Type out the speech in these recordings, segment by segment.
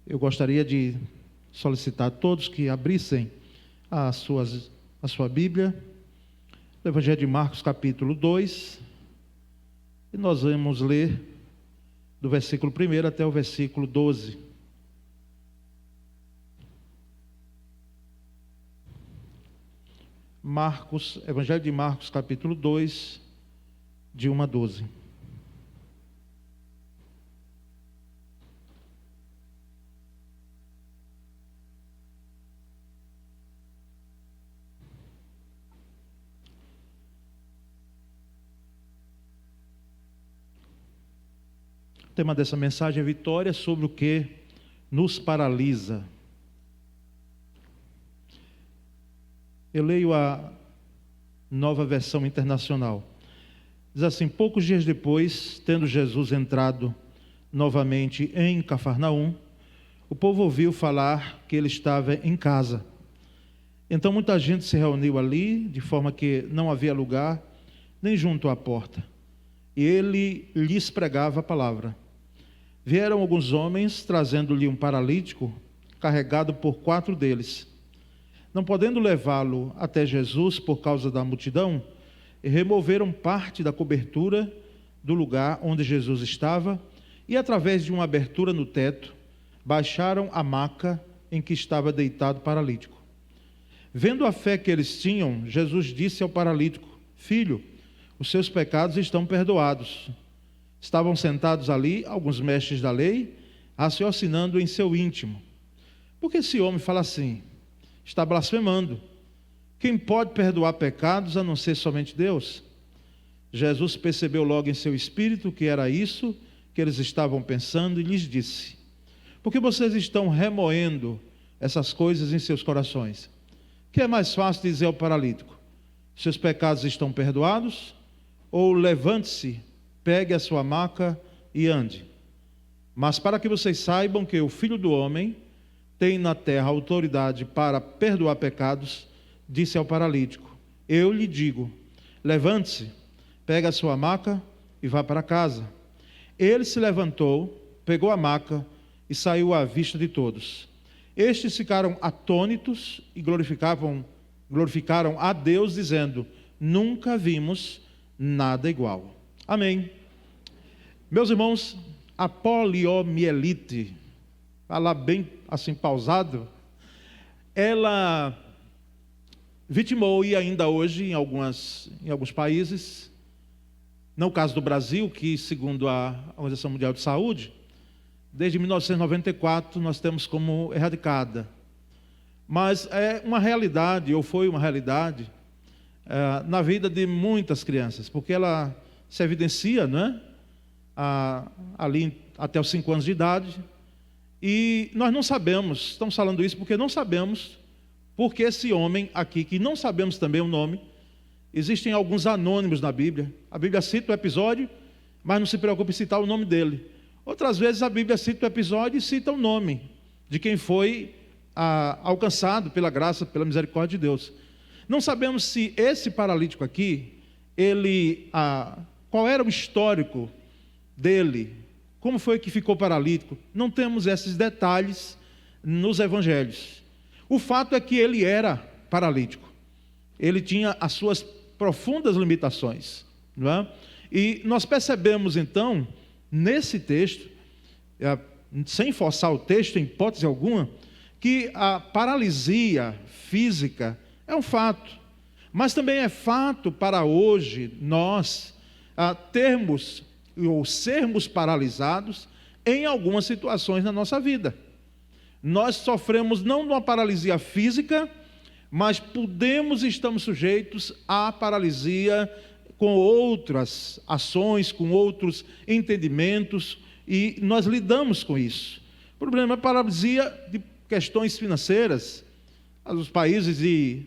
Eu gostaria de solicitar a todos que abrissem a sua Bíblia, no Evangelho de Marcos, capítulo 2, e nós vamos ler do versículo 1 até o versículo 12. Evangelho de Marcos, capítulo 2, de 1 a 12. O tema dessa mensagem é vitória sobre o que nos paralisa. Eu leio a Nova Versão Internacional. Diz assim: poucos dias depois, tendo Jesus entrado novamente em Cafarnaum, o povo ouviu falar que ele estava em casa. Então muita gente se reuniu ali, de forma que não havia lugar, nem junto à porta. E ele lhes pregava a palavra. Vieram alguns homens, trazendo-lhe um paralítico, carregado por 4 deles. Não podendo levá-lo até Jesus por causa da multidão, removeram parte da cobertura do lugar onde Jesus estava e, através de uma abertura no teto, baixaram a maca em que estava deitado o paralítico. Vendo a fé que eles tinham, Jesus disse ao paralítico: filho, os seus pecados estão perdoados. Estavam sentados ali alguns mestres da lei, raciocinando em seu íntimo: por que esse homem fala assim? Está blasfemando. Quem pode perdoar pecados a não ser somente Deus? Jesus percebeu logo em seu espírito que era isso que eles estavam pensando e lhes disse: por que vocês estão remoendo essas coisas em seus corações? Que é mais fácil dizer ao paralítico: seus pecados estão perdoados? Ou levante-se, pegue a sua maca e ande. Mas para que vocês saibam que o Filho do Homem tem na terra autoridade para perdoar pecados, disse ao paralítico: eu lhe digo, levante-se, pegue a sua maca e vá para casa. Ele se levantou, pegou a maca e saiu à vista de todos. Estes ficaram atônitos e glorificaram a Deus, dizendo: nunca vimos nada igual. Amém. Meus irmãos, a poliomielite, falar bem assim pausado, ela vitimou e ainda hoje em alguns países, não o caso do Brasil, que segundo a Organização Mundial de Saúde, desde 1994 nós temos como erradicada. Mas é uma realidade, ou foi uma realidade, na vida de muitas crianças, porque ela se evidencia, né? Ali até os 5 anos de idade, e nós não sabemos, estamos falando isso porque não sabemos, porque esse homem aqui, que não sabemos também o nome, existem alguns anônimos na Bíblia, a Bíblia cita o episódio, mas não se preocupa em citar o nome dele. Outras vezes a Bíblia cita o episódio e cita o nome de quem foi alcançado pela graça, pela misericórdia de Deus. Não sabemos se esse paralítico aqui, qual era o histórico dele, como foi que ficou paralítico. Não temos esses detalhes nos evangelhos. O fato é que ele era paralítico. Ele tinha as suas profundas limitações, não é? E nós percebemos então, nesse texto, sem forçar o texto em hipótese alguma, que a paralisia física é um fato, mas também é fato para hoje nós termos ou sermos paralisados em algumas situações na nossa vida. Nós sofremos não de uma paralisia física, mas estamos sujeitos à paralisia com outras ações, com outros entendimentos, e nós lidamos com isso. O problema é a paralisia de questões financeiras. Os países de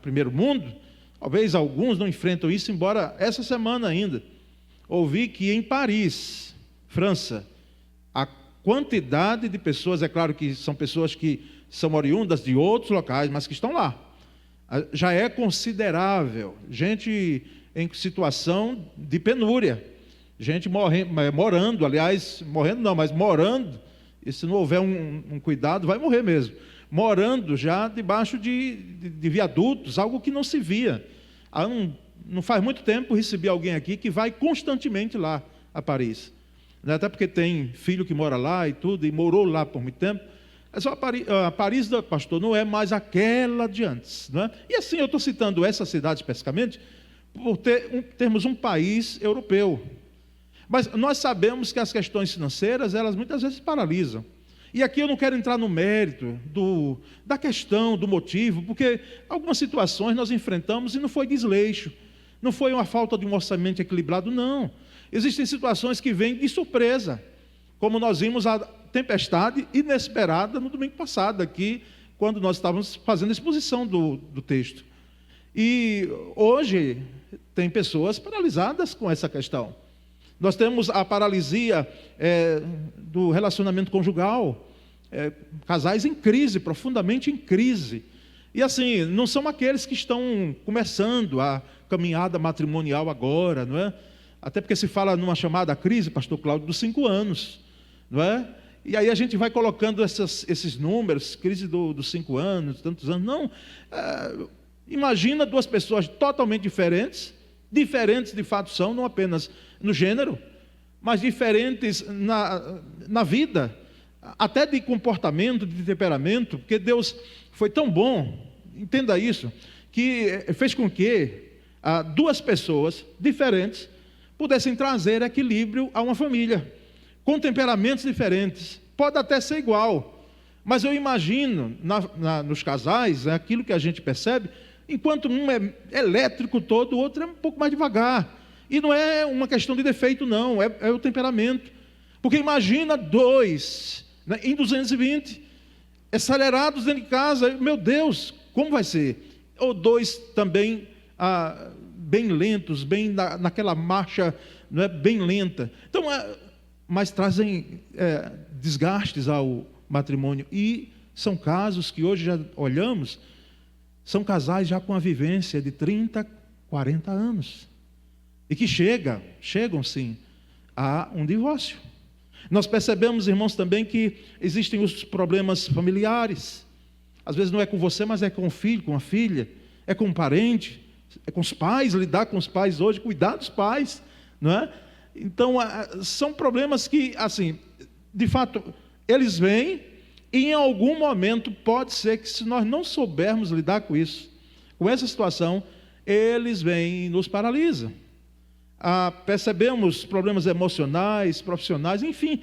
primeiro mundo, talvez alguns não enfrentam isso, embora essa semana ainda ouvi que em Paris, França, a quantidade de pessoas, é claro que são pessoas que são oriundas de outros locais, mas que estão lá, já é considerável. Gente em situação de penúria, gente morrendo, aliás, morrendo não, mas morando E se não houver um cuidado, vai morrer mesmo. Morando já debaixo de viadutos, algo que não se via. Não faz muito tempo recebi alguém aqui que vai constantemente lá a Paris. Até porque tem filho que mora lá e tudo, e morou lá por muito tempo. Mas a Paris, pastor, não é mais aquela de antes. Não é? E assim, eu estou citando essa cidade especificamente, por termos um país europeu. Mas nós sabemos que as questões financeiras, elas muitas vezes paralisam. E aqui eu não quero entrar no mérito da questão, do motivo, porque algumas situações nós enfrentamos e não foi desleixo, não foi uma falta de um orçamento equilibrado, não. Existem situações que vêm de surpresa, como nós vimos a tempestade inesperada no domingo passado, aqui, quando nós estávamos fazendo a exposição do texto. E hoje tem pessoas paralisadas com essa questão. Nós temos a paralisia do relacionamento conjugal, casais em crise, profundamente em crise. E assim, não são aqueles que estão começando a caminhada matrimonial agora, não é? Até porque se fala numa chamada crise, pastor Cláudio, dos 5 anos, não é? E aí a gente vai colocando esses números, crise dos 5 anos, tantos anos. Não, imagina duas pessoas totalmente diferentes de fato são, não apenas no gênero, mas diferentes na vida, até de comportamento, de temperamento, porque Deus foi tão bom, entenda isso, que fez com que duas pessoas diferentes pudessem trazer equilíbrio a uma família, com temperamentos diferentes. Pode até ser igual, mas eu imagino nos casais, aquilo que a gente percebe, enquanto um é elétrico todo, o outro é um pouco mais devagar. E não é uma questão de defeito, não, é o temperamento. Porque imagina dois, né, em 220, acelerados dentro de casa, meu Deus, como vai ser? Ou dois também bem lentos, bem naquela marcha, não é, bem lenta. Então, mas trazem desgastes ao matrimônio. E são casos que hoje já olhamos, são casais já com a vivência de 30, 40 anos. E que chegam sim, a um divórcio. Nós percebemos, irmãos, também que existem os problemas familiares. Às vezes não é com você, mas é com o filho, com a filha, é com um parente, é com os pais, lidar com os pais hoje, cuidar dos pais, não é? Então, são problemas que, assim, de fato, eles vêm e em algum momento pode ser que, se nós não soubermos lidar com isso, com essa situação, eles vêm e nos paralisam. Percebemos problemas emocionais, profissionais, enfim,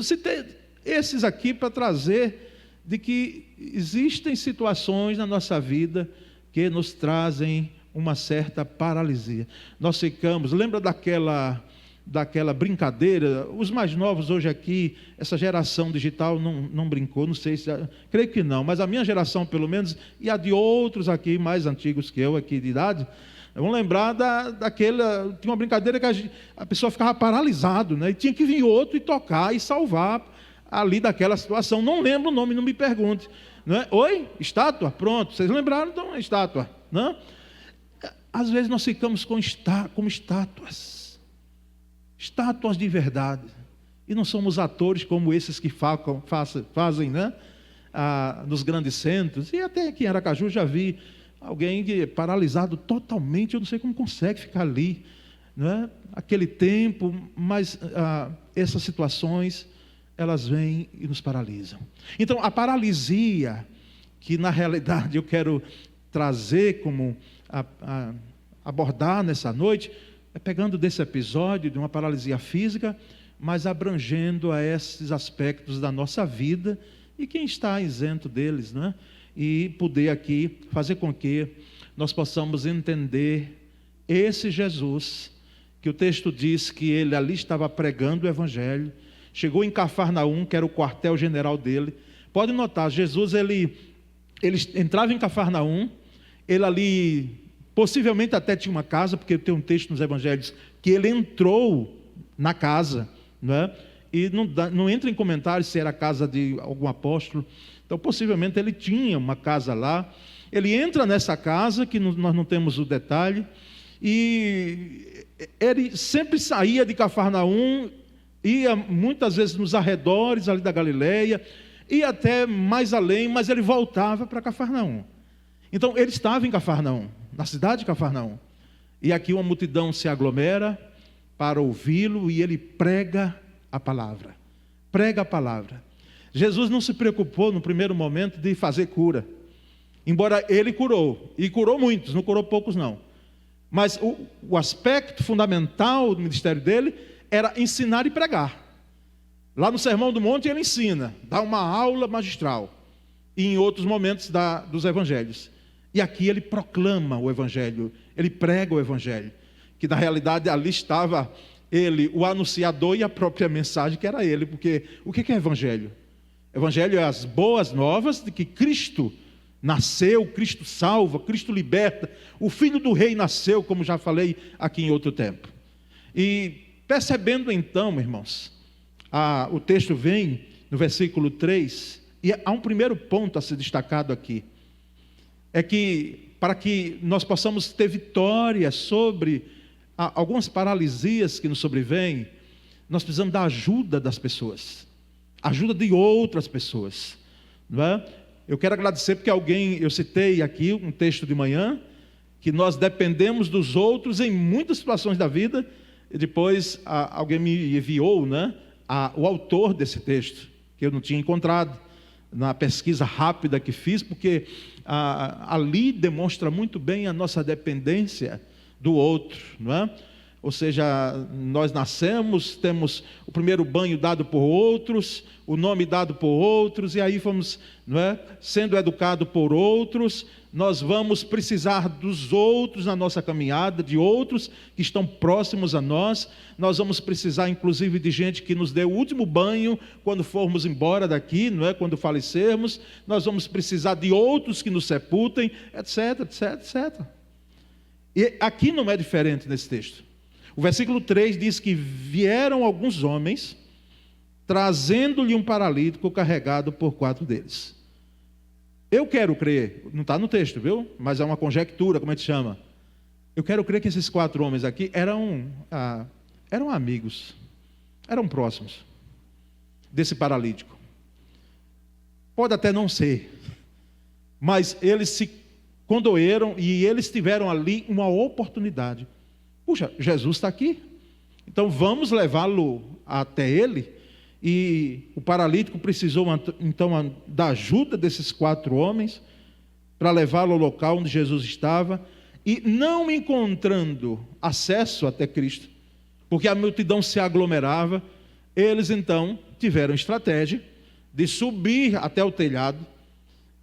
citei esses aqui para trazer de que existem situações na nossa vida que nos trazem uma certa paralisia. Nós ficamos, lembra daquela brincadeira, os mais novos hoje aqui, essa geração digital não brincou, não sei se, creio que não, mas a minha geração pelo menos, e a de outros aqui, mais antigos que eu aqui de idade, vão lembrar daquela, tinha uma brincadeira que a pessoa ficava paralisado, né? E tinha que vir outro e tocar e salvar ali daquela situação. Não lembro o nome, não me pergunte. Não é? Oi? Estátua? Pronto, vocês lembraram? Então, estátua. Não? Às vezes nós ficamos como estátuas. Estátuas de verdade. E não somos atores como esses que fazem, né? Nos grandes centros. E até aqui em Aracaju já vi alguém paralisado totalmente, eu não sei como consegue ficar ali, não é? Aquele tempo, mas essas situações, elas vêm e nos paralisam. Então, a paralisia, que na realidade eu quero trazer como abordar nessa noite, é pegando desse episódio de uma paralisia física, mas abrangendo a esses aspectos da nossa vida, e quem está isento deles, não é? E poder aqui fazer com que nós possamos entender esse Jesus, que o texto diz que ele ali estava pregando o Evangelho, chegou em Cafarnaum, que era o quartel-general dele. Pode notar, Jesus, ele entrava em Cafarnaum, ele ali, possivelmente até tinha uma casa, porque tem um texto nos Evangelhos, que ele entrou na casa, não é? E não entra em comentários se era a casa de algum apóstolo. Então, possivelmente, ele tinha uma casa lá. Ele entra nessa casa, que nós não temos o detalhe, e ele sempre saía de Cafarnaum ia muitas vezes nos arredores ali da Galileia, ia até mais além, mas ele voltava para Cafarnaum. Então ele estava em Cafarnaum, na cidade de Cafarnaum. E aqui uma multidão se aglomera para ouvi-lo e ele prega a palavra. Prega a palavra. Jesus não se preocupou no primeiro momento de fazer cura. Embora ele curou, e curou muitos, não curou poucos não. Mas o aspecto fundamental do ministério dele era ensinar e pregar. Lá no Sermão do Monte ele ensina, dá uma aula magistral. E em outros momentos dos evangelhos. E aqui ele proclama o evangelho, ele prega o evangelho. Que na realidade ali estava ele, o anunciador e a própria mensagem que era ele. Porque o que é evangelho? Evangelho é as boas novas de que Cristo nasceu, Cristo salva, Cristo liberta. O Filho do Rei nasceu, como já falei aqui em outro tempo. E percebendo então, irmãos, o texto vem no versículo 3, e há um primeiro ponto a ser destacado aqui. É que para que nós possamos ter vitória sobre algumas paralisias que nos sobrevêm, nós precisamos da ajuda das pessoas, ajuda de outras pessoas, não é? Eu quero agradecer porque eu citei aqui um texto de manhã, que nós dependemos dos outros em muitas situações da vida, e depois alguém me enviou, né, o autor desse texto, que eu não tinha encontrado na pesquisa rápida que fiz, porque ali demonstra muito bem a nossa dependência do outro, não é? Ou seja, nós nascemos, temos o primeiro banho dado por outros, o nome dado por outros, e aí fomos, não é, sendo educado por outros. Nós vamos precisar dos outros na nossa caminhada, de outros que estão próximos a nós. Nós vamos precisar, inclusive, de gente que nos dê o último banho quando formos embora daqui, não é? Quando falecermos. Nós vamos precisar de outros que nos sepultem, etc, etc, etc. E aqui não é diferente nesse texto. O versículo 3 diz que vieram alguns homens, trazendo-lhe um paralítico carregado por 4 deles. Eu quero crer, não está no texto, viu? Mas é uma conjectura, como a gente chama. Eu quero crer que esses 4 homens aqui eram amigos, eram próximos desse paralítico. Pode até não ser, mas eles se condoeram e eles tiveram ali uma oportunidade. Puxa, Jesus está aqui, então vamos levá-lo até ele. E o paralítico precisou então da ajuda desses 4 homens para levá-lo ao local onde Jesus estava, e não encontrando acesso até Cristo, porque a multidão se aglomerava, eles então tiveram estratégia de subir até o telhado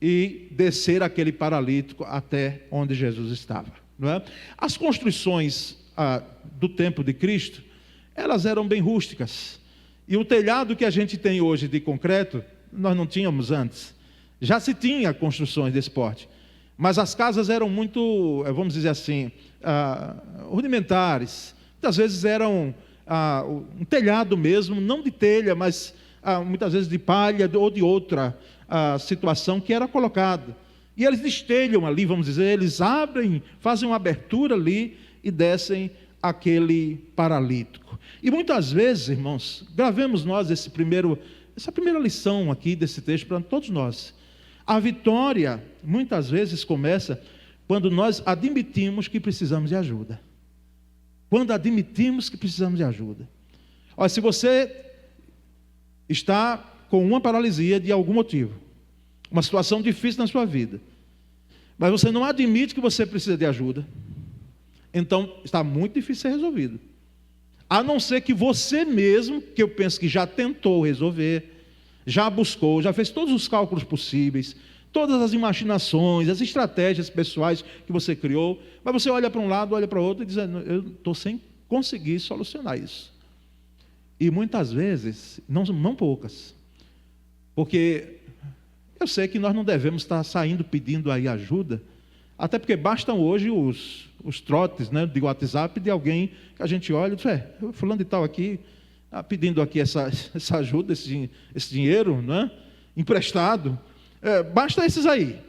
e descer aquele paralítico até onde Jesus estava, não é? As construções do templo de Cristo, elas eram bem rústicas. E o telhado que a gente tem hoje de concreto, nós não tínhamos antes. Já se tinha construções desse porte, mas as casas eram muito, vamos dizer assim, rudimentares. Muitas vezes eram um telhado mesmo, não de telha, mas muitas vezes de palha ou de outra situação que era colocada. E eles destelham ali, vamos dizer, eles abrem, fazem uma abertura ali e descem aquele paralítico. E muitas vezes, irmãos, gravemos nós essa primeira lição aqui desse texto para todos nós. A vitória, muitas vezes, começa quando nós admitimos que precisamos de ajuda. Quando admitimos que precisamos de ajuda. Olha, se você está com uma paralisia de algum motivo, uma situação difícil na sua vida, mas você não admite que você precisa de ajuda, então está muito difícil ser resolvido. A não ser que você mesmo, que eu penso que já tentou resolver, já buscou, já fez todos os cálculos possíveis, todas as imaginações, as estratégias pessoais que você criou, mas você olha para um lado, olha para o outro e diz, eu estou sem conseguir solucionar isso. E muitas vezes, não poucas, porque eu sei que nós não devemos estar saindo pedindo aí ajuda, até porque bastam hoje os trotes, né, de WhatsApp de alguém que a gente olha e diz, fulano de tal aqui, pedindo aqui essa ajuda, esse dinheiro, né, emprestado, basta esses aí.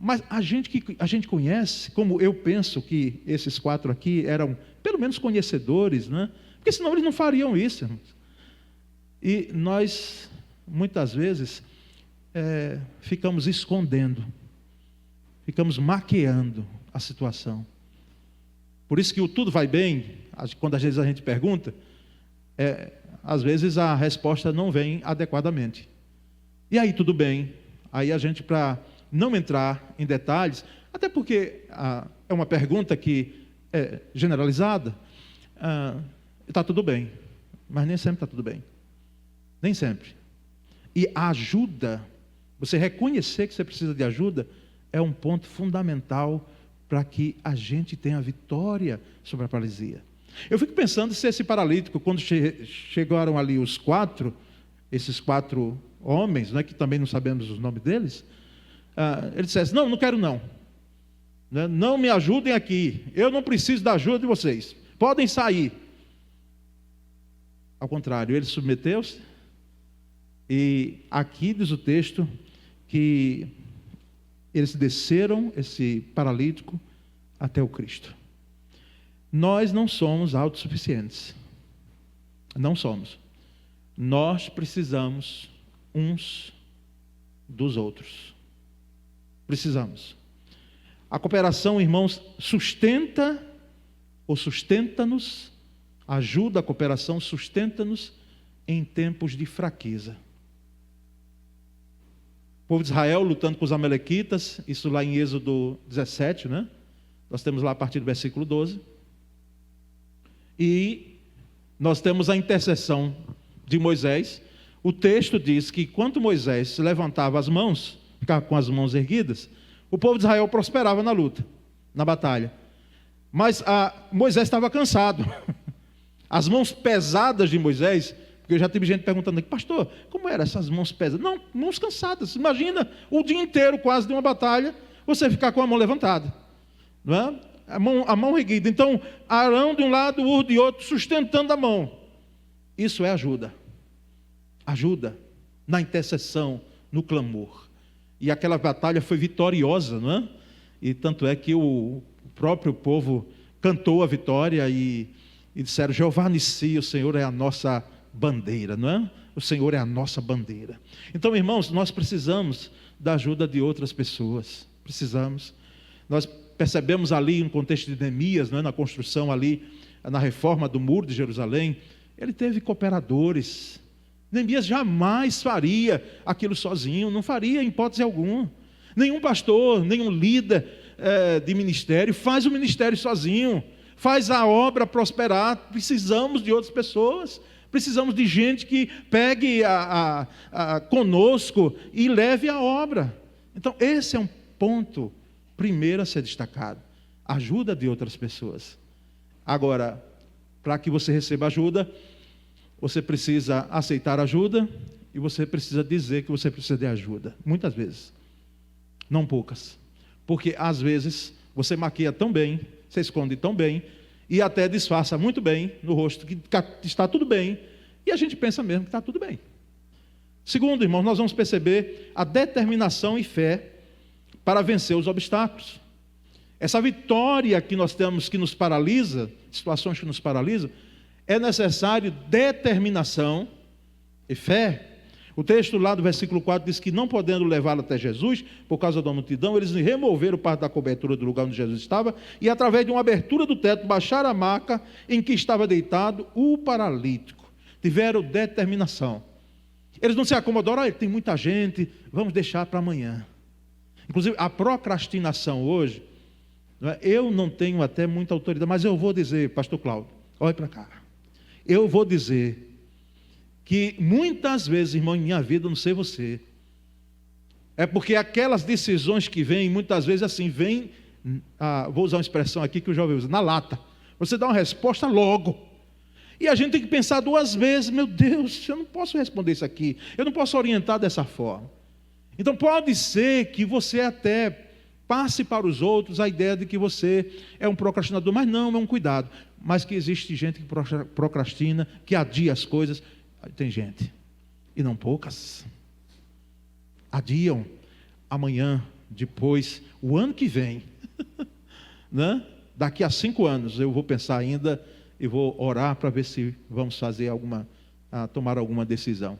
Mas a gente conhece, como eu penso que esses 4 aqui eram pelo menos conhecedores, né, porque senão eles não fariam isso, irmãos. E nós, muitas vezes, ficamos escondendo, ficamos maquiando a situação. Por isso que o tudo vai bem, quando às vezes a gente pergunta, às vezes a resposta não vem adequadamente. E aí tudo bem, aí a gente, para não entrar em detalhes, até porque é uma pergunta que é generalizada, está tudo bem, mas nem sempre está tudo bem. Nem sempre. E a ajuda, você reconhecer que você precisa de ajuda, é um ponto fundamental para que a gente tenha vitória sobre a paralisia. Eu fico pensando se esse paralítico, quando chegaram ali esses quatro homens, né, que também não sabemos os nomes deles, ele dissesse, não quero não. Não me ajudem aqui, eu não preciso da ajuda de vocês, podem sair. Ao contrário, ele submeteu-se, e aqui diz o texto que eles desceram, esse paralítico, até o Cristo. Nós não somos autossuficientes. Não somos. Nós precisamos uns dos outros. Precisamos. A cooperação, irmãos, sustenta-nos, ajuda a cooperação, sustenta-nos em tempos de fraqueza. O povo de Israel lutando com os amalequitas, isso lá em Êxodo 17, né? Nós temos lá a partir do versículo 12. E nós temos a intercessão de Moisés. O texto diz que quando Moisés levantava as mãos, ficava com as mãos erguidas, o povo de Israel prosperava na luta, na batalha. Mas Moisés estava cansado. As mãos pesadas de Moisés, porque eu já tive gente perguntando aqui, pastor, como eram essas mãos pesadas? Não, mãos cansadas. Imagina o dia inteiro quase de uma batalha, você ficar com a mão levantada. Não é? A mão erguida. Então, Arão de um lado, Ur de outro, sustentando a mão. Isso é ajuda. Ajuda na intercessão, no clamor. E aquela batalha foi vitoriosa, não é? E tanto é que o próprio povo cantou a vitória e disseram, Jeová Nissi, o Senhor é a nossa bandeira, não é? O Senhor é a nossa bandeira. Então, irmãos, nós precisamos da ajuda de outras pessoas. Precisamos. Nós percebemos ali no contexto de Neemias, não é? Na construção ali, na reforma do muro de Jerusalém, ele teve cooperadores. Neemias jamais faria aquilo sozinho, não faria em hipótese alguma. Nenhum pastor, nenhum líder de ministério faz o ministério sozinho, faz a obra prosperar. Precisamos de outras pessoas, precisamos de gente que pegue conosco e leve a obra. Então esse é um ponto primeiro a ser destacado, ajuda de outras pessoas. Agora, para que você receba ajuda, você precisa aceitar ajuda e você precisa dizer que você precisa de ajuda. Muitas vezes, não poucas. Porque às vezes você maquia tão bem, você esconde tão bem e até disfarça muito bem no rosto que está tudo bem e a gente pensa mesmo que está tudo bem. Segundo, irmãos, nós vamos perceber a determinação e fé para vencer os obstáculos. Essa vitória que nós temos que nos paralisa, situações que nos paralisam, é necessário determinação e fé. O texto lá do versículo 4 diz que não podendo levá-lo até Jesus, por causa da multidão, eles removeram parte da cobertura do lugar onde Jesus estava e através de uma abertura do teto baixaram a maca em que estava deitado o paralítico. Tiveram determinação. Eles não se acomodaram, tem muita gente, vamos deixar para amanhã. Inclusive a procrastinação hoje, eu não tenho até muita autoridade, mas eu vou dizer, pastor Cláudio, olhe para cá. Eu vou dizer que muitas vezes, irmão, em minha vida, não sei você, é porque aquelas decisões que vêm, muitas vezes assim, vem, vou usar uma expressão aqui que o jovem usa, na lata. Você dá uma resposta logo. E a gente tem que pensar duas vezes, meu Deus, eu não posso responder isso aqui, eu não posso orientar dessa forma. Então pode ser que você até passe para os outros a ideia de que você é um procrastinador, mas não, é um cuidado. Mas que existe gente que procrastina, que adia as coisas. Tem gente, e não poucas, adiam amanhã, depois, o ano que vem, né? Daqui a 5 anos eu vou pensar ainda e vou orar para ver se vamos fazer alguma a tomar alguma decisão.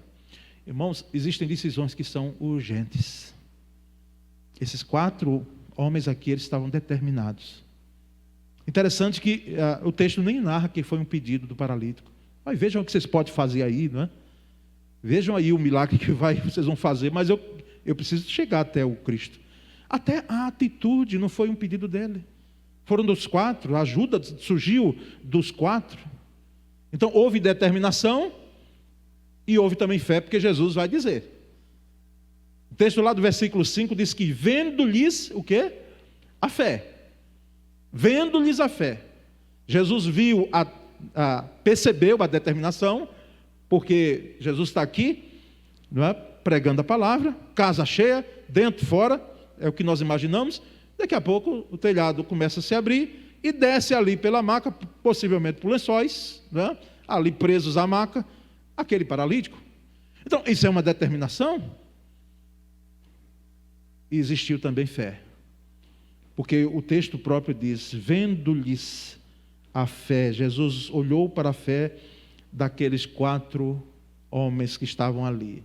Irmãos, existem decisões que são urgentes. Esses 4 homens aqui, eles estavam determinados. Interessante que o texto nem narra que foi um pedido do paralítico. Mas vejam o que vocês podem fazer aí, não é? Vejam aí o milagre que vocês vão fazer, mas eu preciso chegar até o Cristo. Até a atitude não foi um pedido dele. Foram dos 4, a ajuda surgiu dos 4. Então houve determinação e houve também fé, porque Jesus vai dizer. O texto lá do versículo 5 diz que vendo-lhes o quê? A fé. Vendo-lhes a fé. Jesus viu, percebeu a determinação, porque Jesus está aqui, não é? Pregando a palavra, casa cheia, dentro, fora, é o que nós imaginamos. Daqui a pouco o telhado começa a se abrir e desce ali pela maca, possivelmente por lençóis, não é? Ali presos à maca, aquele paralítico. Então, isso é uma determinação. E existiu também fé. Porque o texto próprio diz, vendo-lhes a fé, Jesus olhou para a fé daqueles 4 homens que estavam ali.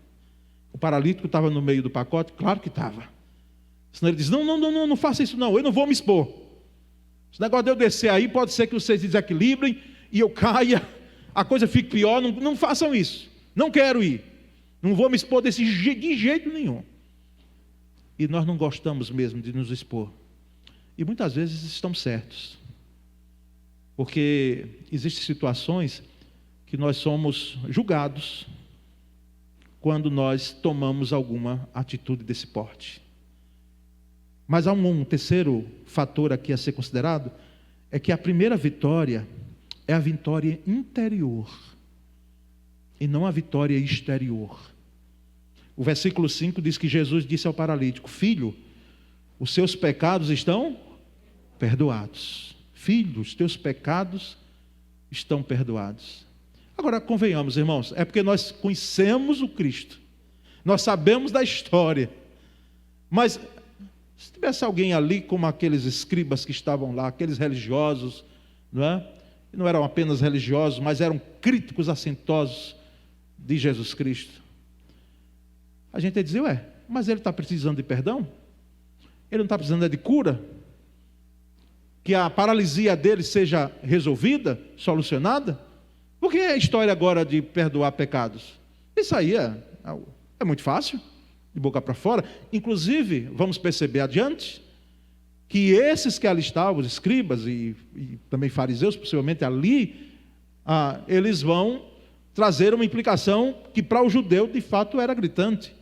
O paralítico estava no meio do pacote? Claro que estava. Senão ele diz, não faça isso não, eu não vou me expor. Esse negócio de eu descer aí, pode ser que vocês desequilibrem e eu caia, a coisa fique pior, não façam isso. Não quero ir. Não vou me expor de jeito nenhum. E nós não gostamos mesmo de nos expor. E muitas vezes estamos certos. Porque existem situações que nós somos julgados quando nós tomamos alguma atitude desse porte. Mas há um terceiro fator aqui a ser considerado, é que a primeira vitória é a vitória interior e não a vitória exterior. O versículo 5 diz que Jesus disse ao paralítico, filho, os seus pecados estão perdoados. Filho, os teus pecados estão perdoados. Agora, convenhamos, irmãos, é porque nós conhecemos o Cristo. Nós sabemos da história. Mas, se tivesse alguém ali, como aqueles escribas que estavam lá, aqueles religiosos, não é? Não eram apenas religiosos, mas eram críticos assintosos de Jesus Cristo. A gente ia dizer, mas ele está precisando de perdão? Ele não está precisando de cura? Que a paralisia dele seja resolvida, solucionada? Por que a história agora de perdoar pecados? Isso aí é muito fácil, de boca para fora. Inclusive, vamos perceber adiante, que esses que ali estavam, os escribas e também fariseus, possivelmente ali, eles vão trazer uma implicação que para o judeu de fato era gritante.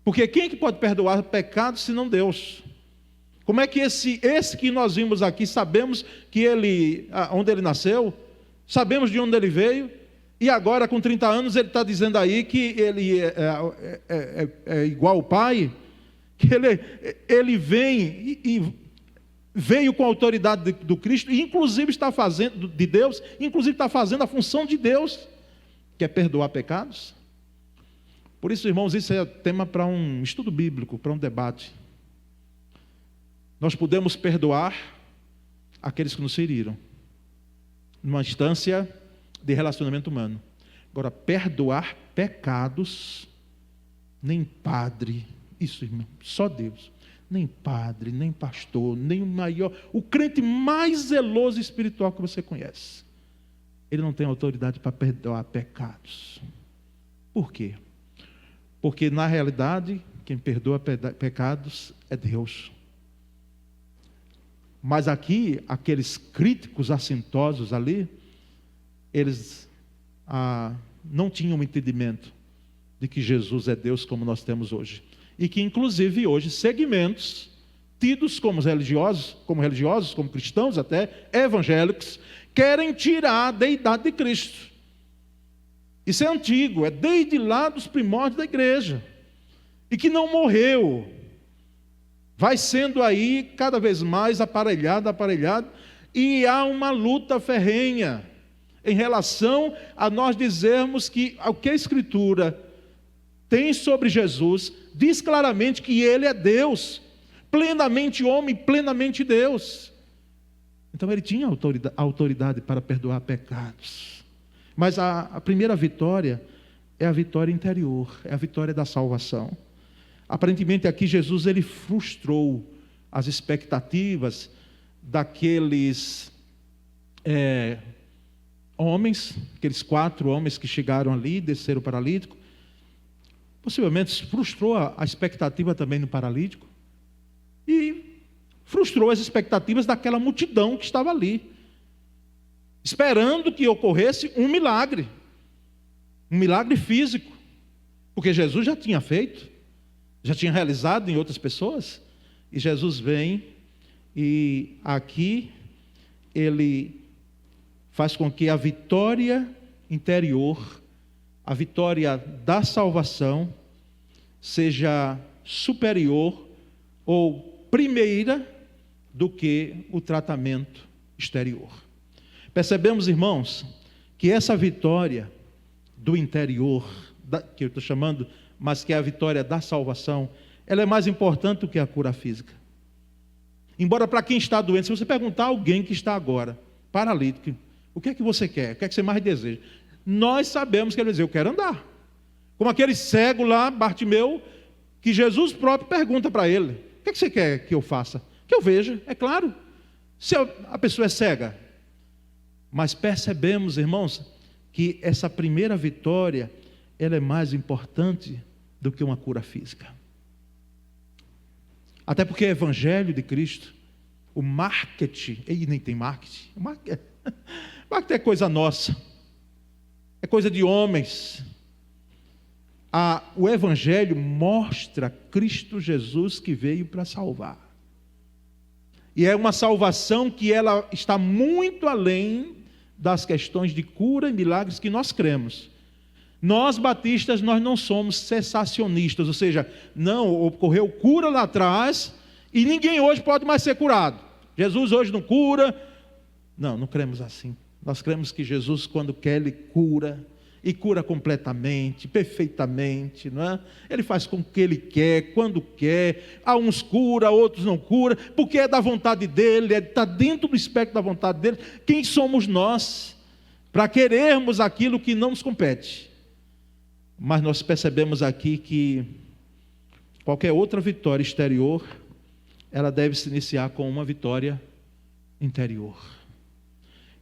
Porque quem é que pode perdoar pecados senão Deus? Como é que esse que nós vimos aqui, sabemos que onde ele nasceu, sabemos de onde ele veio, e agora com 30 anos ele está dizendo aí que ele é igual ao Pai, que ele vem e veio com a autoridade do Cristo, e inclusive está fazendo, de Deus, inclusive está fazendo a função de Deus, que é perdoar pecados. Por isso, irmãos, isso é tema para um estudo bíblico, para um debate. Nós podemos perdoar aqueles que nos feriram, numa instância de relacionamento humano. Agora, perdoar pecados, nem padre, isso, irmão, só Deus, nem padre, nem pastor, nem o crente mais zeloso espiritual que você conhece, ele não tem autoridade para perdoar pecados. Por quê? Porque na realidade, quem perdoa pecados é Deus. Mas aqui, aqueles críticos assintosos ali, eles não tinham um entendimento de que Jesus é Deus como nós temos hoje. E que inclusive hoje segmentos tidos como religiosos, como cristãos até, evangélicos, querem tirar a deidade de Cristo. Isso é antigo, é desde lá dos primórdios da igreja. E que não morreu. Vai sendo aí cada vez mais aparelhado, e há uma luta ferrenha em relação a nós dizermos que o que a Escritura tem sobre Jesus diz claramente que Ele é Deus, plenamente homem, plenamente Deus. Então Ele tinha autoridade para perdoar pecados. Mas a primeira vitória é a vitória interior, é a vitória da salvação. Aparentemente aqui Jesus ele frustrou as expectativas daqueles homens, aqueles 4 homens que chegaram ali, desceram o paralítico. Possivelmente frustrou a expectativa também do paralítico e frustrou as expectativas daquela multidão que estava ali, esperando que ocorresse um milagre físico, porque Jesus já tinha feito, já tinha realizado em outras pessoas, e Jesus vem e aqui ele faz com que a vitória interior, a vitória da salvação, seja superior ou primeira do que o tratamento exterior. Percebemos, irmãos, que essa vitória do interior, que eu estou chamando, mas que é a vitória da salvação, ela é mais importante do que a cura física. Embora para quem está doente, se você perguntar a alguém que está agora paralítico, o que é que você quer? O que é que você mais deseja? Nós sabemos que ele vai dizer, eu quero andar. Como aquele cego lá, Bartimeu, que Jesus próprio pergunta para ele, o que é que você quer que eu faça? Que eu veja, é claro. Se a pessoa é cega. Mas percebemos, irmãos, que essa primeira vitória, ela é mais importante do que uma cura física. Até porque o Evangelho de Cristo, o marketing, e nem tem marketing, marketing é coisa nossa, é coisa de homens. O Evangelho mostra Cristo Jesus que veio para salvar. E é uma salvação que ela está muito além das questões de cura e milagres que nós cremos. Nós batistas, nós não somos cessacionistas, ou seja, não ocorreu cura lá atrás e ninguém hoje pode mais ser curado. Jesus hoje não cura. Não cremos assim. Nós cremos que Jesus, quando quer, Ele cura. E cura completamente, perfeitamente, não é? Ele faz com o que Ele quer, quando quer. A uns cura, a outros não cura, porque é da vontade dEle, está dentro do espectro da vontade dEle. Quem somos nós para querermos aquilo que não nos compete? Mas nós percebemos aqui que qualquer outra vitória exterior, ela deve se iniciar com uma vitória interior.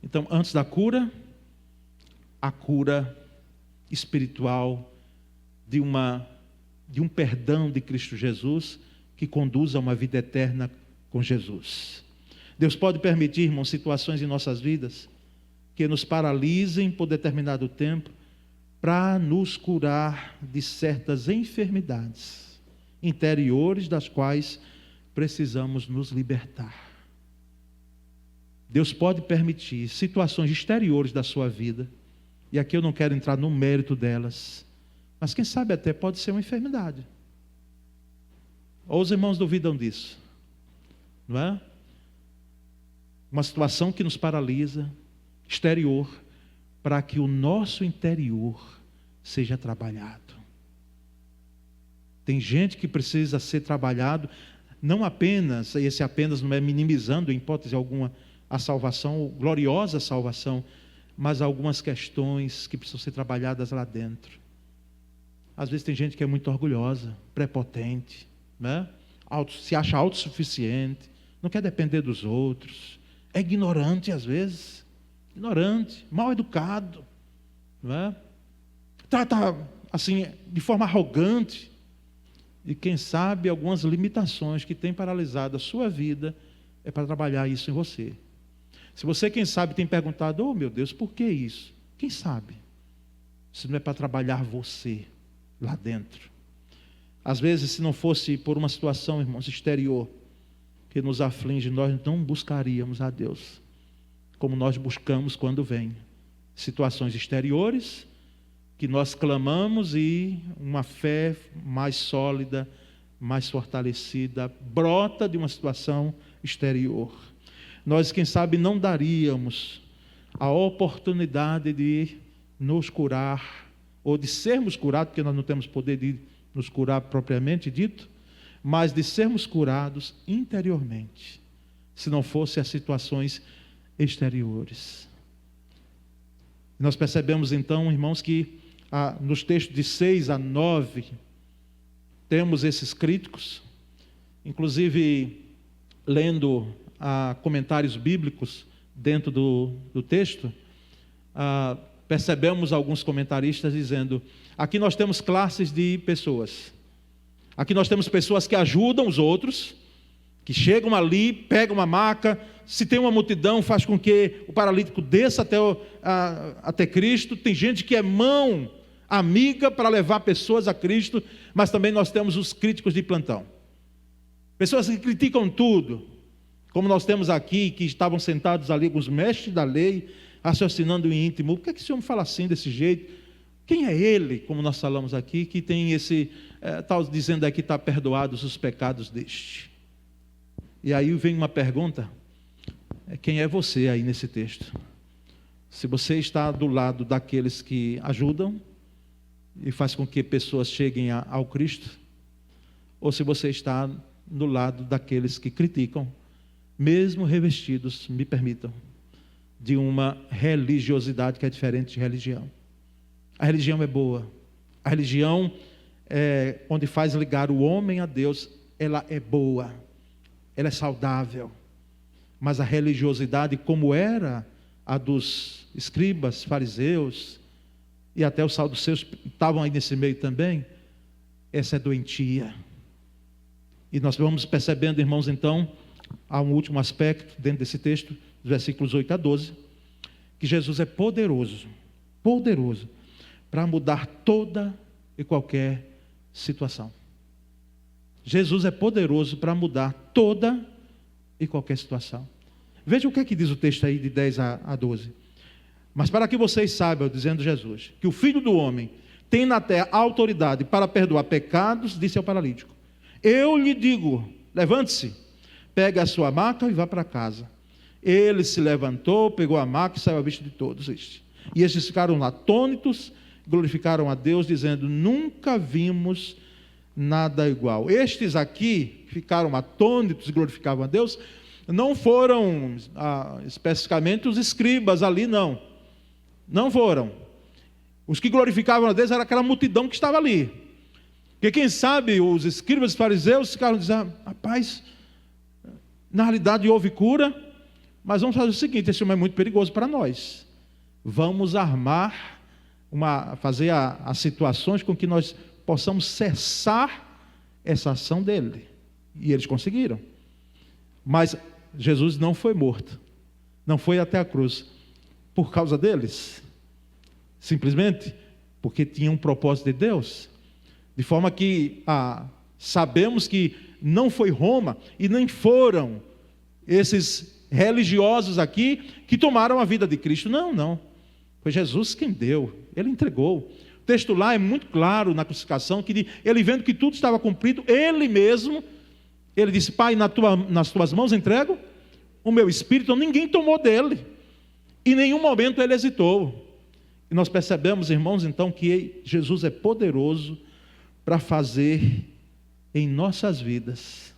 Então, antes da cura, a cura espiritual de um perdão de Cristo Jesus que conduz a uma vida eterna com Jesus. Deus pode permitir, irmãos, situações em nossas vidas que nos paralisem por determinado tempo para nos curar de certas enfermidades interiores das quais precisamos nos libertar. Deus pode permitir situações exteriores da sua vida, e aqui eu não quero entrar no mérito delas, mas quem sabe até pode ser uma enfermidade. Ou os irmãos duvidam disso, não é? Uma situação que nos paralisa, exterior, para que o nosso interior seja trabalhado. Tem gente que precisa ser trabalhado, não apenas, e esse apenas não é minimizando em hipótese alguma a salvação, a gloriosa salvação, mas algumas questões que precisam ser trabalhadas lá dentro. Às vezes tem gente que é muito orgulhosa, prepotente, né? Se acha autossuficiente, não quer depender dos outros, é ignorante às vezes, mal educado, né? Trata assim de forma arrogante, e quem sabe algumas limitações que têm paralisado a sua vida é para trabalhar isso em você. Se você, quem sabe, tem perguntado, oh meu Deus, por que isso? Quem sabe? Se não é para trabalhar você lá dentro. Às vezes, se não fosse por uma situação, irmãos, exterior, que nos aflige, nós não buscaríamos a Deus, como nós buscamos quando vem. Situações exteriores, que nós clamamos e uma fé mais sólida, mais fortalecida, brota de uma situação exterior. Nós, quem sabe, não daríamos a oportunidade de nos curar, ou de sermos curados, porque nós não temos poder de nos curar propriamente dito, mas de sermos curados interiormente, se não fossem as situações exteriores. Nós percebemos então, irmãos, que nos textos de 6 a 9, temos esses críticos, inclusive lendo comentários bíblicos dentro do texto, percebemos alguns comentaristas dizendo: aqui nós temos classes de pessoas, aqui nós temos pessoas que ajudam os outros, que chegam ali, pegam uma maca, se tem uma multidão, faz com que o paralítico desça até Cristo. Tem gente que é mão amiga para levar pessoas a Cristo, mas também nós temos os críticos de plantão, pessoas que criticam tudo, como nós temos aqui, que estavam sentados ali com os mestres da lei, raciocinando em íntimo: por que esse homem fala assim, desse jeito? Quem é ele, como nós falamos aqui, que tem esse, tal, dizendo aqui, está perdoados os pecados deste? E aí vem uma pergunta: quem é você aí nesse texto? Se você está do lado daqueles que ajudam e faz com que pessoas cheguem ao Cristo, ou se você está do lado daqueles que criticam, mesmo revestidos, me permitam, de uma religiosidade que é diferente de religião. A religião é boa, a religião onde faz ligar o homem a Deus, ela é boa, ela é saudável. Mas a religiosidade, como era a dos escribas, fariseus, e até os saduceus estavam aí nesse meio também, essa é doentia. E nós vamos percebendo, irmãos, então, há um último aspecto dentro desse texto, dos versículos 8 a 12, que Jesus é poderoso para mudar toda e qualquer situação. Jesus é poderoso para mudar toda e qualquer situação. Veja o que é que diz o texto aí de 10 a 12. Mas para que vocês saibam, dizendo Jesus, que o Filho do Homem tem na terra autoridade para perdoar pecados, disse ao paralítico: eu lhe digo, levante-se, pegue a sua maca e vá para casa. Ele se levantou, pegou a maca e saiu à vista de todos. E estes ficaram lá atônitos, glorificaram a Deus, dizendo: nunca vimos nada igual. Estes aqui, que ficaram atônitos e glorificavam a Deus, não foram especificamente os escribas ali, não foram. Os que glorificavam a Deus era aquela multidão que estava ali. Porque quem sabe os escribas e fariseus ficaram dizendo: rapaz, na realidade houve cura, mas vamos fazer o seguinte, esse homem é muito perigoso para nós. Vamos armar, fazer as situações com que nós possamos cessar essa ação dele. E eles conseguiram. Mas Jesus não foi morto, não foi até a cruz por causa deles, simplesmente porque tinha um propósito de Deus, de forma que sabemos que não foi Roma e nem foram esses religiosos aqui que tomaram a vida de Cristo, não, foi Jesus quem deu, ele entregou. O texto lá é muito claro na crucificação, que ele vendo que tudo estava cumprido, ele mesmo, ele disse: Pai, nas tuas mãos entrego o meu espírito. Então, ninguém tomou dele, em nenhum momento ele hesitou. E nós percebemos, irmãos, então, que Jesus é poderoso para fazer em nossas vidas,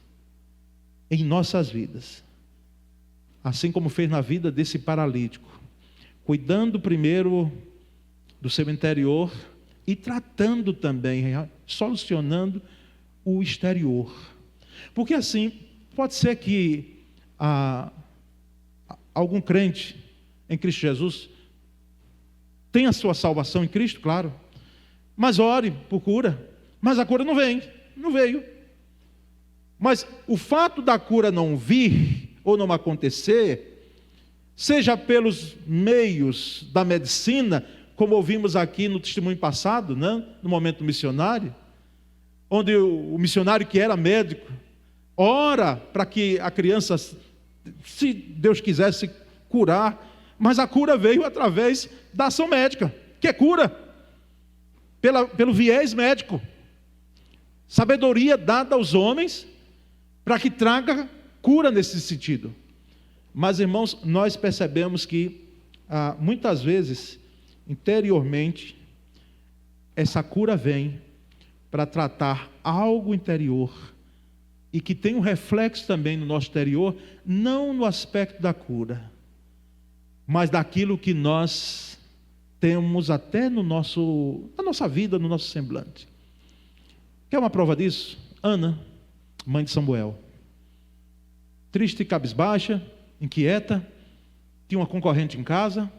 assim como fez na vida desse paralítico, cuidando primeiro do seu interior e tratando também, solucionando o exterior. Porque assim, pode ser que algum crente em Cristo Jesus tenha a sua salvação em Cristo, claro, mas ore por cura, mas a cura não veio. Mas o fato da cura não vir ou não acontecer, seja pelos meios da medicina, como ouvimos aqui no testemunho passado, né? No momento missionário, onde o missionário que era médico ora para que a criança, se Deus quisesse, curar, mas a cura veio através da ação médica, que é cura pelo viés médico, sabedoria dada aos homens para que traga cura nesse sentido. Mas, irmãos, nós percebemos que muitas vezes, interiormente, essa cura vem para tratar algo interior e que tem um reflexo também no nosso exterior, não no aspecto da cura, mas daquilo que nós temos até na nossa vida, no nosso semblante. Quer uma prova disso? Ana, mãe de Samuel. Triste, cabisbaixa, inquieta, tinha uma concorrente em casa,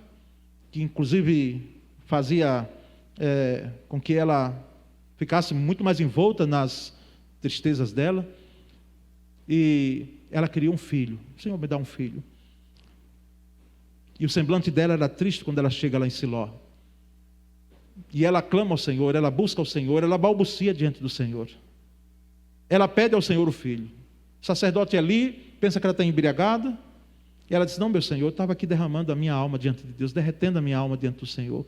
que inclusive fazia com que ela ficasse muito mais envolta nas tristezas dela, e ela queria um filho. O Senhor me dá um filho. E o semblante dela era triste quando ela chega lá em Siló. E ela clama ao Senhor, ela busca ao Senhor, ela balbucia diante do Senhor. Ela pede ao Senhor o filho. O sacerdote ali pensa que ela está embriagada. E ela diz: não, meu Senhor, eu estava aqui derramando a minha alma diante de Deus, derretendo a minha alma diante do Senhor,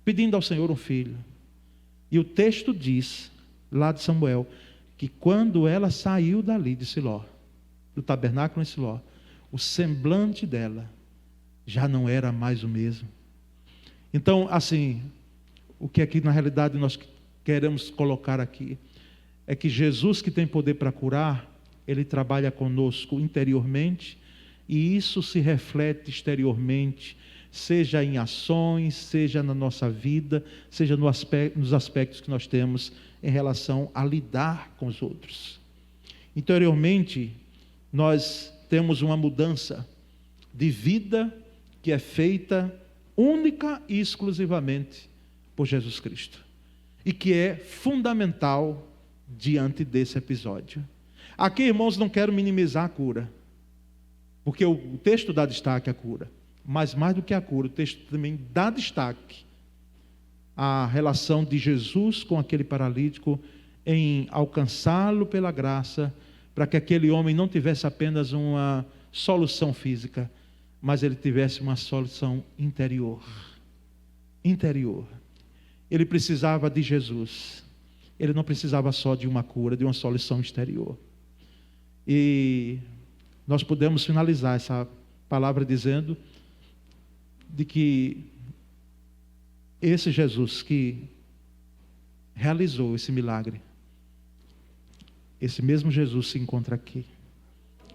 pedindo ao Senhor um filho. E o texto diz, lá de Samuel, que quando ela saiu dali de Siló, do tabernáculo em Siló, o semblante dela já não era mais o mesmo. Então, assim, o que aqui na realidade nós queremos colocar aqui é que Jesus, que tem poder para curar, Ele trabalha conosco interiormente, e isso se reflete exteriormente, seja em ações, seja na nossa vida, seja nos aspectos que nós temos em relação a lidar com os outros. Interiormente, nós temos uma mudança de vida que é feita única e exclusivamente por Jesus Cristo, e que é fundamental diante desse episódio. Aqui, irmãos, não quero minimizar a cura, porque o texto dá destaque à cura, mas mais do que a cura, o texto também dá destaque à relação de Jesus com aquele paralítico, em alcançá-lo pela graça, para que aquele homem não tivesse apenas uma solução física, mas ele tivesse uma solução interior. Ele precisava de Jesus. Ele não precisava só de uma cura, de uma solução exterior. E nós podemos finalizar essa palavra dizendo de que esse Jesus que realizou esse milagre, esse mesmo Jesus se encontra aqui.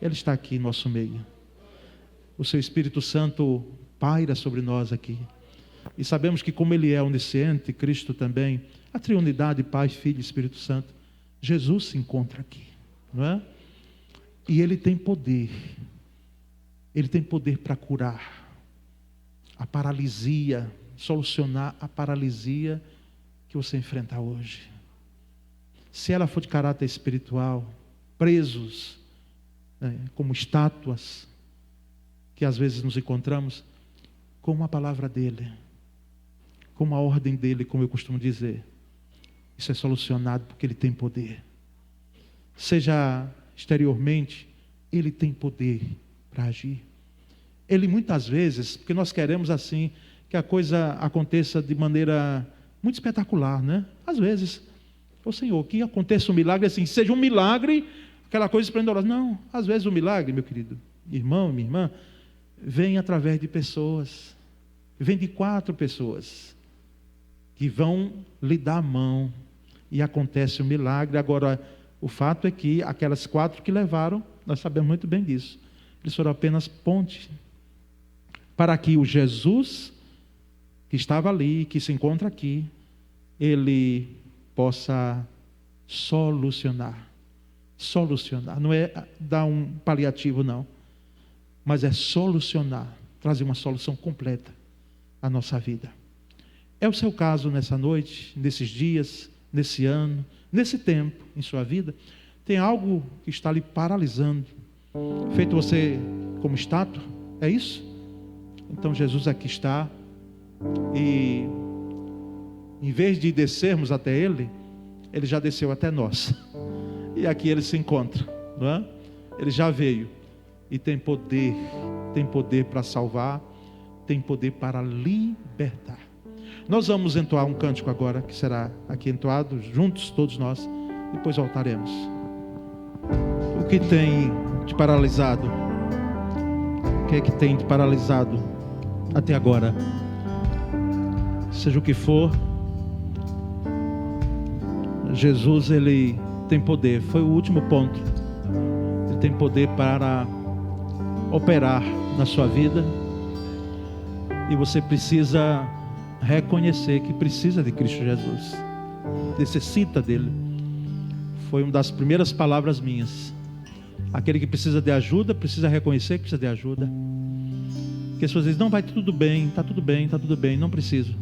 Ele está aqui em nosso meio. O seu Espírito Santo paira sobre nós aqui. E sabemos que como Ele é onisciente, Cristo também, a triunidade, Pai, Filho e Espírito Santo, Jesus se encontra aqui, não é? E Ele tem poder. Ele tem poder para curar a paralisia, solucionar a paralisia que você enfrenta hoje. Se ela for de caráter espiritual, presos, como estátuas, que às vezes nos encontramos, com a palavra dEle, com a ordem dEle, como eu costumo dizer, isso é solucionado porque Ele tem poder. Seja exteriormente, Ele tem poder para agir. Ele muitas vezes, porque nós queremos assim, que a coisa aconteça de maneira muito espetacular, né? Às vezes, Senhor, que aconteça um milagre assim, seja um milagre, aquela coisa esplendorosa. Não, às vezes o milagre, meu querido irmão, minha irmã, vem através de pessoas, vem de 4 pessoas, que vão lhe dar a mão, e acontece o milagre. Agora, o fato é que aquelas 4 que levaram, nós sabemos muito bem disso, eles foram apenas ponte, para que o Jesus, que estava ali, que se encontra aqui, Ele possa solucionar, não é dar um paliativo não, mas é solucionar, trazer uma solução completa à nossa vida. É o seu caso nessa noite, nesses dias, nesse ano, nesse tempo em sua vida? Tem algo que está lhe paralisando, feito você como estátua? É isso? Então Jesus aqui está, e em vez de descermos até Ele, Ele já desceu até nós, e aqui Ele se encontra, não é? Ele já veio e tem poder para salvar, tem poder para libertar. Nós vamos entoar um cântico agora, que será aqui entoado juntos, todos nós, depois voltaremos. O que tem te paralisado? O que é que tem te paralisado até agora? Seja o que for, Jesus, Ele tem poder. Foi o último ponto. Ele tem poder para operar na sua vida, e você precisa reconhecer que precisa de Cristo Jesus, necessita dele. Foi uma das primeiras palavras minhas. Aquele que precisa de ajuda, precisa reconhecer que precisa de ajuda. Porque as pessoas dizem, não, vai tudo bem, está tudo bem, está tudo bem, não preciso.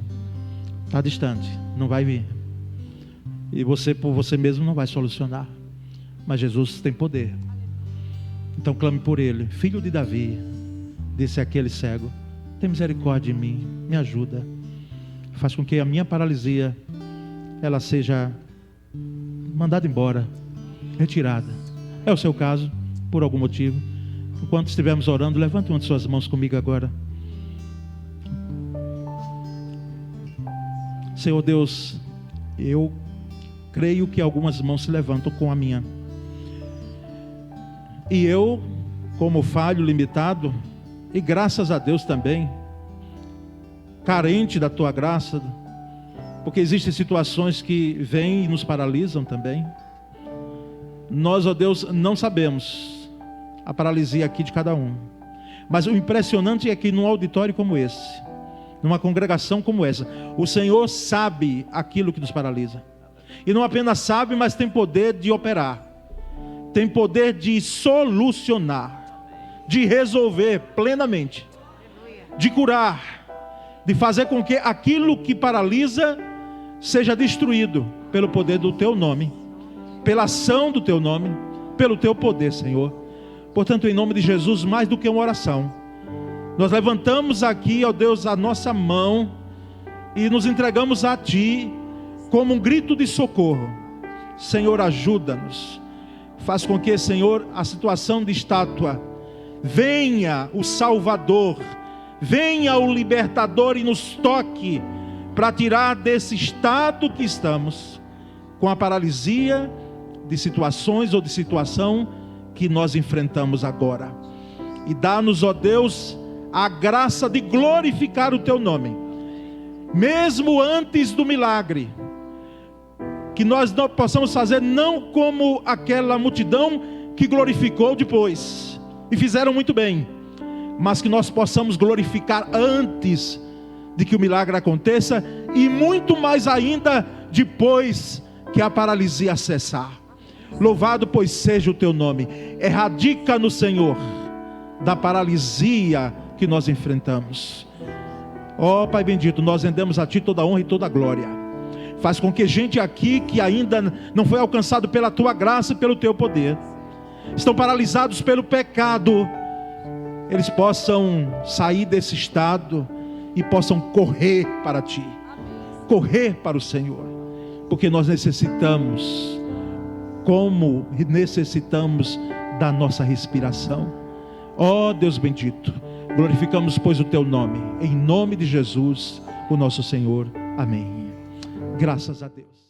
Está distante, não vai vir. E você, por você mesmo, não vai solucionar. Mas Jesus tem poder. Então clame por ele. Filho de Davi, disse aquele cego, tem misericórdia de mim, me ajuda. Faz com que a minha paralisia, ela seja mandada embora, retirada. É o seu caso, por algum motivo. Enquanto estivermos orando, levante uma de suas mãos comigo agora. Senhor Deus, eu creio que algumas mãos se levantam com a minha. E eu, como falho, limitado, e graças a Deus também, carente da tua graça, porque existem situações que vêm e nos paralisam também. Nós, ó Deus, não sabemos a paralisia aqui de cada um. Mas o impressionante é que num auditório como esse, numa congregação como essa, o Senhor sabe aquilo que nos paralisa. E não apenas sabe, mas tem poder de operar. Tem poder de solucionar, de resolver plenamente, de curar, de fazer com que aquilo que paralisa seja destruído pelo poder do teu nome, pela ação do teu nome, pelo teu poder, Senhor. Portanto, em nome de Jesus, mais do que uma oração, nós levantamos aqui, ó Deus, a nossa mão e nos entregamos a Ti como um grito de socorro. Senhor, ajuda-nos. Faz com que, Senhor, a situação de estátua, venha o Salvador, venha o Libertador e nos toque para tirar desse estado que estamos, com a paralisia de situações ou de situação que nós enfrentamos agora. E dá-nos, ó Deus, a graça de glorificar o Teu nome, mesmo antes do milagre. Que nós não possamos fazer não como aquela multidão que glorificou depois, e fizeram muito bem, mas que nós possamos glorificar antes de que o milagre aconteça, e muito mais ainda depois que a paralisia cessar. Louvado pois seja o Teu nome. Erradica-nos, Senhor, da paralisia que nós enfrentamos. Ó Pai bendito, nós rendemos a Ti toda a honra e toda a glória. Faz com que gente aqui que ainda não foi alcançado pela Tua graça e pelo Teu poder, estão paralisados pelo pecado, eles possam sair desse estado e possam correr para Ti, correr para o Senhor, porque nós necessitamos, como necessitamos da nossa respiração. Ó Deus bendito, glorificamos pois o Teu nome, em nome de Jesus, o nosso Senhor. Amém. Graças a Deus.